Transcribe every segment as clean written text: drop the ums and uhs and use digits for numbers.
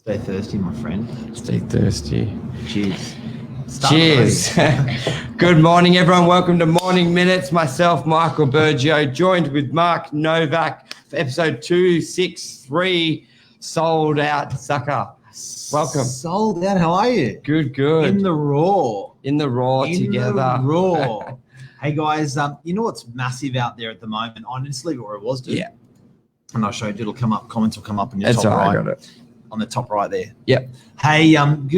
Stay thirsty, my friend. Stay thirsty. Cheers. Cheers. Good morning, everyone. Welcome to Morning Minutes. Myself, Michael Burgio, joined with Mark Novak for episode 263, Sold Out Sucker. Welcome. Sold out. How are you? Good. In the raw. Together. Hey, guys, you know what's massive out there at the moment? I didn't leave it where it was, dude. Yeah. And I'll show you. It'll come up. Comments will come up on your That's top right. I got it. On the top right there. Yep. Hey,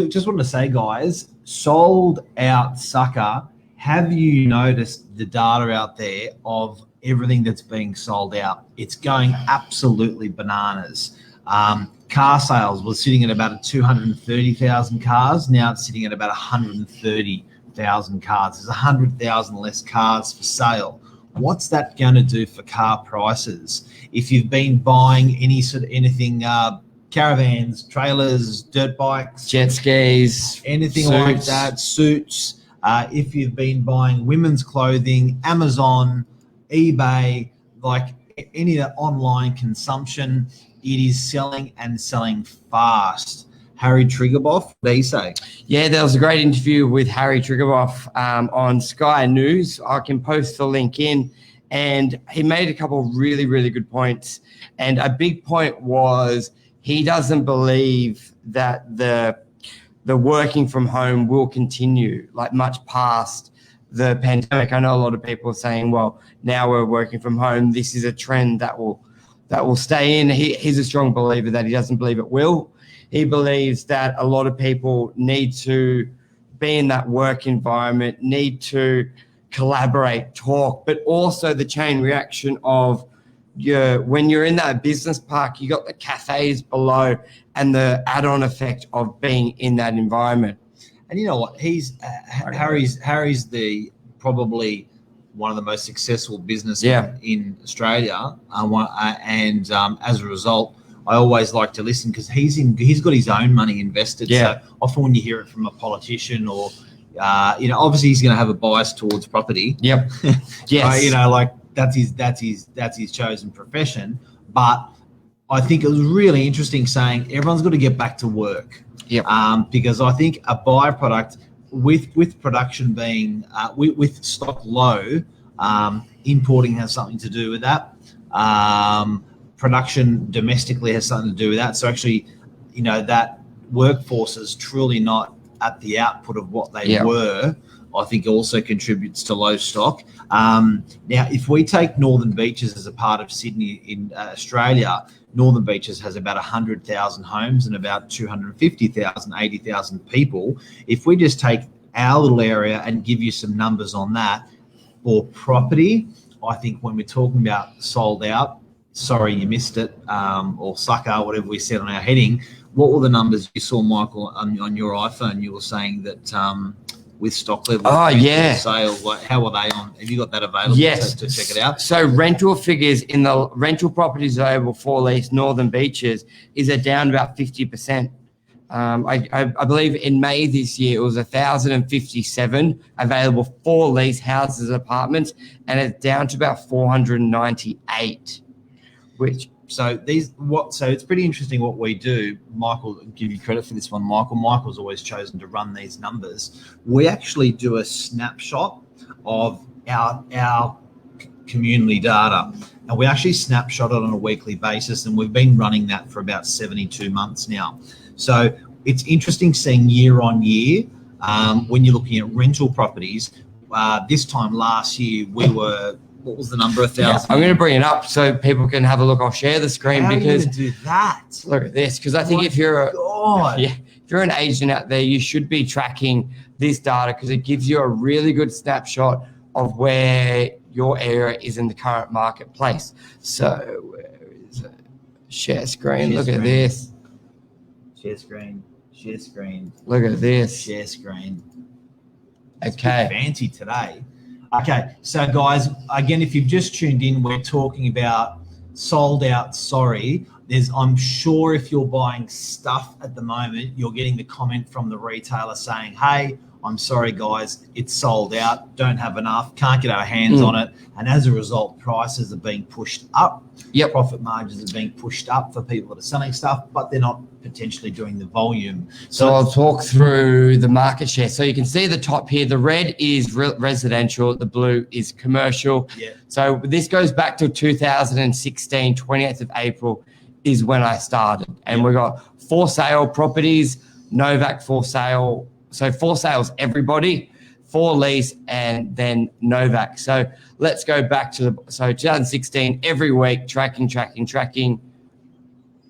just wanted to say, guys, sold out sucker. Have you noticed the data out there of everything that's being sold out? It's going absolutely bananas. Car sales was sitting at about 230,000 cars. Now it's sitting at about 130,000 cars. There's 100,000 less cars for sale. What's that going to do for car prices? If you've been buying anything, caravans, trailers, dirt bikes, jet skis, anything suits. like that, suits. If you've been buying women's clothing, Amazon, eBay, like any of the online consumption, it is selling and selling fast. Harry Triguboff, what do you say? Yeah, there was a great interview with Harry Triguboff on Sky News. I can post the link in. And he made a couple of really, really good points. And a big point was he doesn't believe that the working from home will continue, like much past the pandemic. I know a lot of people are saying, well, now we're working from home. This is a trend that will stay in. He's a strong believer that he doesn't believe it will. He believes that a lot of people need to be in that work environment, need to collaborate, talk, but also the chain reaction of when you're in that business park, you got the cafes below and the add-on effect of being in that environment. And you know what? Harry's the probably one of the most successful businessmen in Australia, and as a result, I always like to listen because he's got his own money invested. Yeah. So often when you hear it from a politician or obviously he's going to have a bias towards property. Yep. Yes. Like that's his chosen profession. But I think it was really interesting saying everyone's got to get back to work. Yep. Because I think a byproduct with production being with stock low, importing has something to do with that. Production domestically has something to do with that. So actually, that workforce is truly not at the output of what they were. I think also contributes to low stock. Now, if we take Northern Beaches as a part of Sydney in Australia, Northern Beaches has about 100,000 homes and about 250,000, 80,000 people. If we just take our little area and give you some numbers on that for property, I think when we're talking about sold out, sorry you missed it, or sucker, whatever we said on our heading, what were the numbers you saw, Michael, on your iPhone? You were saying that with stock levels, sale, how were they on? Have you got that available to check it out? So rental figures in the rental properties available for lease, Northern Beaches, is down about 50%. I believe in May this year, it was 1,057 available for lease houses, apartments, and it's down to about 498, So it's pretty interesting what we do. Michael, I'll give you credit for this one, Michael. Michael's always chosen to run these numbers. We actually do a snapshot of our community data, and we actually snapshot it on a weekly basis, and we've been running that for about 72 months now. So it's interesting seeing year on year when you're looking at rental properties. This time last year, we were. What was the number? 1,000. Yeah, I'm going to bring it up so people can have a look. I'll share the screen How because are you going to do that? Look at this, because I think if you're an agent out there, you should be tracking this data because it gives you a really good snapshot of where your area is in the current marketplace. So where is it? Share screen. Look at this. Share screen. Look at this. Share screen. Okay. Fancy today. Okay, so guys, again, if you've just tuned in, we're talking about sold out. Sorry, I'm sure if you're buying stuff at the moment, you're getting the comment from the retailer saying, "Hey, I'm sorry, guys, it's sold out. Don't have enough. Can't get our hands on it." And as a result, prices are being pushed up. Yep. Profit margins are being pushed up for people that are selling stuff, but they're not potentially doing the volume. So I'll talk through the market share. So you can see the top here, the red is residential, the blue is commercial. Yeah. So this goes back to 2016, 28th of April is when I started. And we got for sale properties, Novak for sale. So for sales, everybody, for lease, and then Novak. So let's go back to 2016, every week, tracking.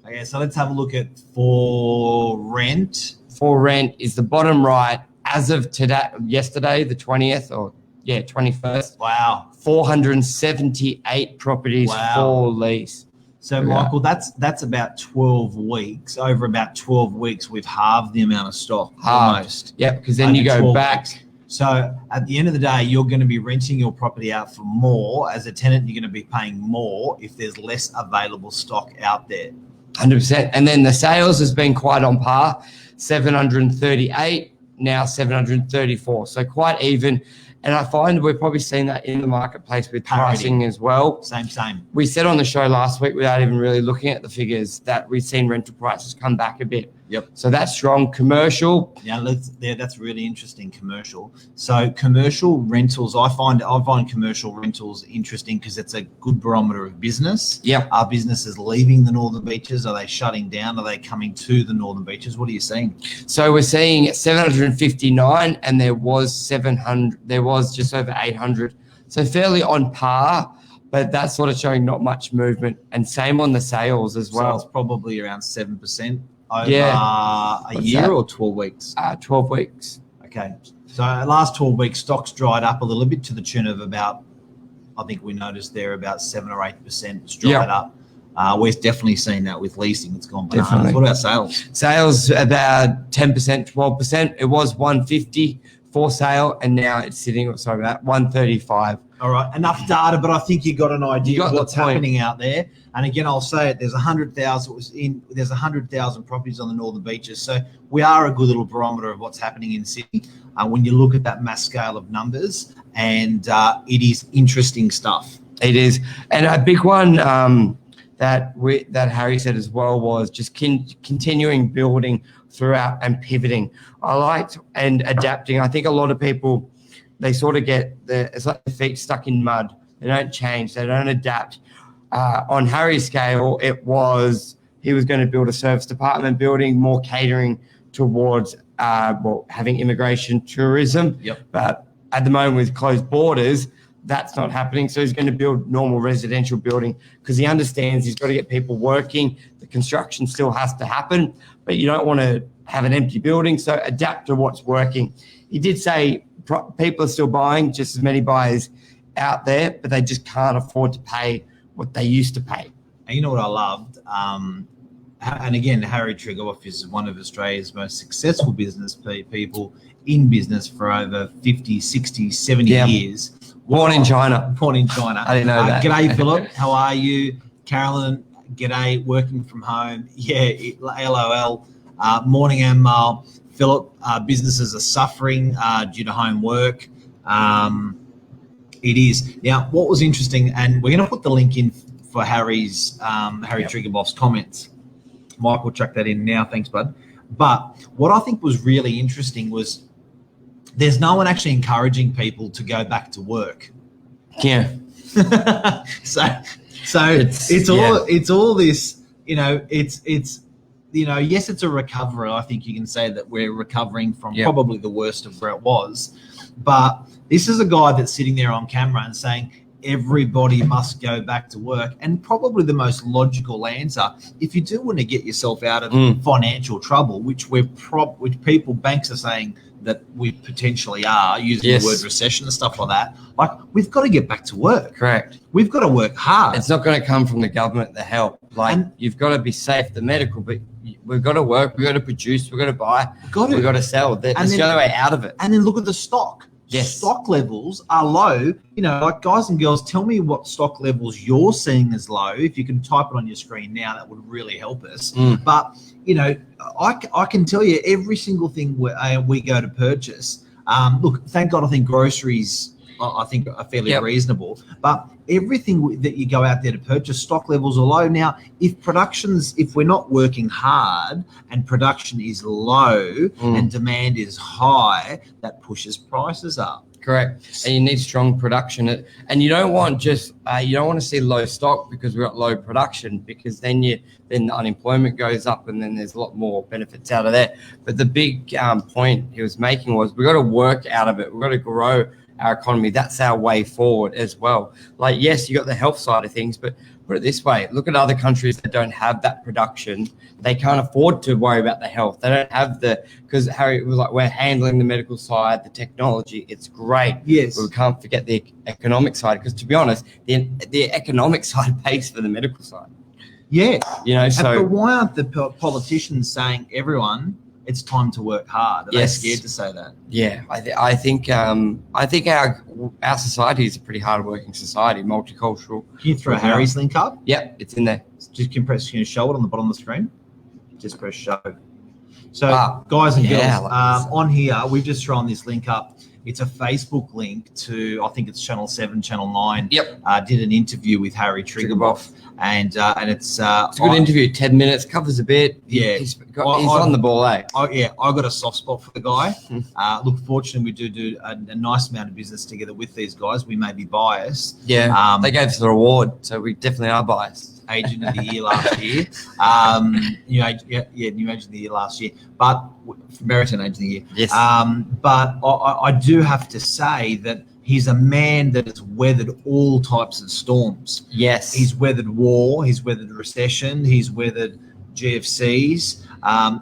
Okay, so let's have a look at for rent. For rent is the bottom right as of today, yesterday, the 20th, 21st. Wow. 478 properties for lease. So, Michael, that's about 12 weeks. Over about 12 weeks, we've halved the amount of stock almost. Yep, because then you go back. Weeks. So at the end of the day, you're going to be renting your property out for more. As a tenant, you're going to be paying more if there's less available stock out there. 100%. And then the sales has been quite on par, 738, now 734. So quite even. And I find we're probably seeing that in the marketplace with pricing as well. Same. We said on the show last week, without even really looking at the figures, that we've seen rental prices come back a bit. Yep. So that's strong. Commercial. Yeah, that's really interesting. Commercial. So commercial rentals, I find commercial rentals interesting because it's a good barometer of business. Yep. Are businesses leaving the northern beaches? Are they shutting down? Are they coming to the northern beaches? What are you seeing? So we're seeing 759, and there was 700. There was just over 800. So fairly on par. But that's sort of showing not much movement, and same on the sales as well. So it's probably around 7% over a year or 12 weeks? 12 weeks. Okay. So last 12 weeks, stocks dried up a little bit to the tune of about, I think we noticed there about 7 or 8% it's dried up. We're definitely seeing that with leasing. It's gone bananas. Definitely. What about sales? Sales about 10%, 12%. It was 150 for sale, and now it's sitting at 135. All right, enough data, but I think you got an idea of what's happening out there. And again, I'll say it: there's 100,000 properties on the northern beaches, so we are a good little barometer of what's happening in Sydney when you look at that mass scale of numbers, and it is interesting stuff. It is, and a big one that Harry said as well was just continuing building throughout and pivoting. I liked and adapting. I think a lot of people, they sort of it's like their feet stuck in mud. They don't change. They don't adapt. On Harry's scale, he was going to build a service department building, more catering towards having immigration tourism. Yep. But at the moment with closed borders, that's not happening. So he's going to build normal residential building because he understands he's got to get people working. The construction still has to happen, but you don't want to have an empty building. So adapt to what's working. He did say people are still buying, just as many buyers out there, but they just can't afford to pay what they used to pay. And you know what I loved? And again, Harry Triggerhoff is one of Australia's most successful business people in business for over 50, 60, 70 years. Born in China. I didn't know that. G'day, Philip. How are you? Carolyn, g'day. Working from home. Yeah, LOL. Morning, Amal. Philip, businesses are suffering due to home work. It is. Now, what was interesting, and we're going to put the link in for Harry Triggerhoff's comments. Michael, chuck that in now. Thanks, bud. But what I think was really interesting was there's no one actually encouraging people to go back to work. Yeah. so it's all this, yes, it's a recovery. I think you can say that we're recovering from probably the worst of where it was. But this is a guy that's sitting there on camera and saying everybody must go back to work. And probably the most logical answer, if you do want to get yourself out of financial trouble, which banks are saying that we potentially are, using the word recession and stuff like that, like we've got to get back to work. Correct. We've got to work hard. It's not going to come from the government, the help. You've got to be safe, the medical, but we've got to work, we've got to produce, we've got to buy, we've got to sell. That's the only way out of it. And then look at the stock. Yes. Stock levels are low. Guys and girls, tell me what stock levels you're seeing as low. If you can type it on your screen now, that would really help us. But, I can tell you every single thing we go to purchase. Look, thank God, I think groceries I think are fairly reasonable. But everything that you go out there to purchase, stock levels are low. Now, if we're not working hard and production is low and demand is high, that pushes prices up. Correct. And you need strong production. And you don't want you don't want to see low stock because we've got low production, because then the unemployment goes up and then there's a lot more benefits out of that. But the big point he was making was we've got to work out of it. We've got to grow our economy. That's our way forward as well. Like, yes, you got the health side of things, but put it this way, look at other countries that don't have that production. They can't afford to worry about the health. They don't have because Harry was like, we're handling the medical side, the technology, it's great. Yes. But we can't forget the economic side, because to be honest, the economic side pays for the medical side. Yeah. So but why aren't the politicians saying, everyone, it's time to work hard? Are they scared to say that? Yeah, I think our society is a pretty hard-working society, multicultural. Can you throw Harry's link up? Yep, it's in there. Just can you show it on the bottom of the screen? Just press show. So, guys and girls, on here, we've just thrown this link up. It's a Facebook link to, I think it's Channel 7, Channel 9. Yep. Did an interview with Harry Triggerboff. And it's a good interview, 10 minutes, covers a bit. Yeah. He's on the ball, eh? I got a soft spot for the guy. Look, fortunately, we do a nice amount of business together with these guys. We may be biased. Yeah, they gave us the award, so we definitely are biased. Agent of the year last year. New agent of the year last year. But Meriton agent of the year. Yes. But I do have to say that he's a man that has weathered all types of storms. Yes. He's weathered war, he's weathered recession, he's weathered GFCs,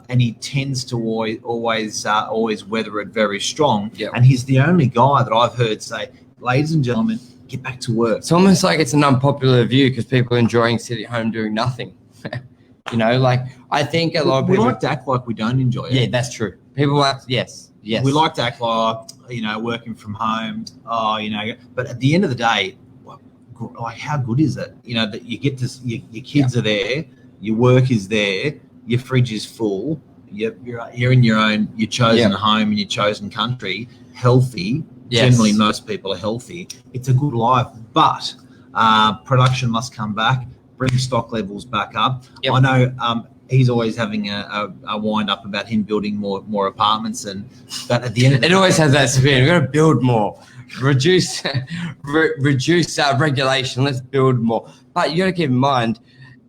and he tends to always weather it very strong. Yep. And he's the only guy that I've heard say, ladies and gentlemen, get back to work. It's almost like it's an unpopular view because people are enjoying sitting at home doing nothing. I think a lot of people like to act like we don't enjoy it. Yeah, that's true. People like, yes. We like to act like, working from home, but at the end of the day, like, how good is it? That you get to, your kids are there, your work is there, your fridge is full, you're in your chosen home, in your chosen country, healthy. Yes. Generally, most people are healthy. It's a good life, but production must come back, bring stock levels back up. Yep. I know he's always having a wind up about him building more apartments, but at the end of the day, it always has that spin. We've got to build more, reduce regulation. Let's build more. But you got to keep in mind,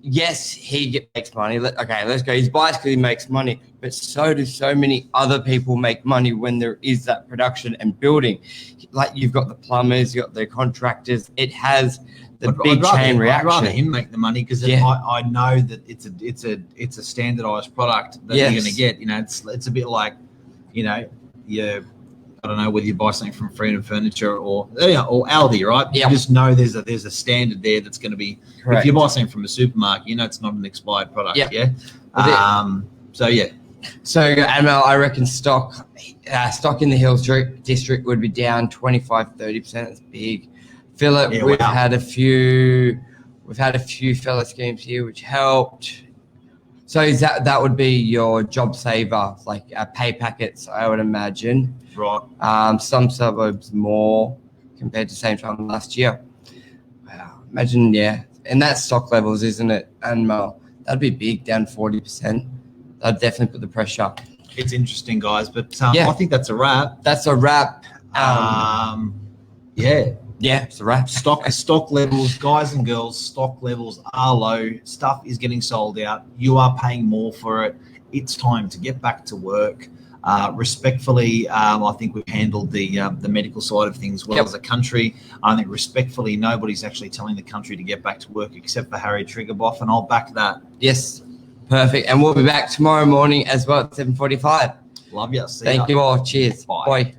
yes, he makes money. Let's go. He's biased because he makes money, but so do so many other people make money when there is that production and building. Like, you've got the plumbers, you've got the contractors. It has the big chain reaction. I'd rather him make the money because I know that it's a standardized product that you're going to get. It's a bit like, I don't know whether you buy something from Freedom Furniture or Aldi, right? Yep. You just know there's a standard there that's going to be. Correct. If you buy something from a supermarket, it's not an expired product. Yep. Yeah. So Amel, I reckon stock in the Hills District would be down 25-30%. That's big. Philip, we've had a few fella schemes here which helped. So is that would be your job saver, like pay packets, I would imagine. Right. Some suburbs more compared to same time last year. Wow. Imagine, and that's stock levels, isn't it? And that'd be big, down 40%. That'd definitely put the pressure. It's interesting, guys, but I think that's a wrap. That's a wrap. Yeah, it's a wrap. Stock levels, guys and girls, stock levels are low. Stuff is getting sold out. You are paying more for it. It's time to get back to work. Respectfully, I think we've handled the medical side of things well as a country. I think respectfully, nobody's actually telling the country to get back to work except for Harry Triggerboff, and I'll back that. Yes, perfect. And we'll be back tomorrow morning as well at 7:45. Love you. Thank you all. Cheers. Bye. Bye.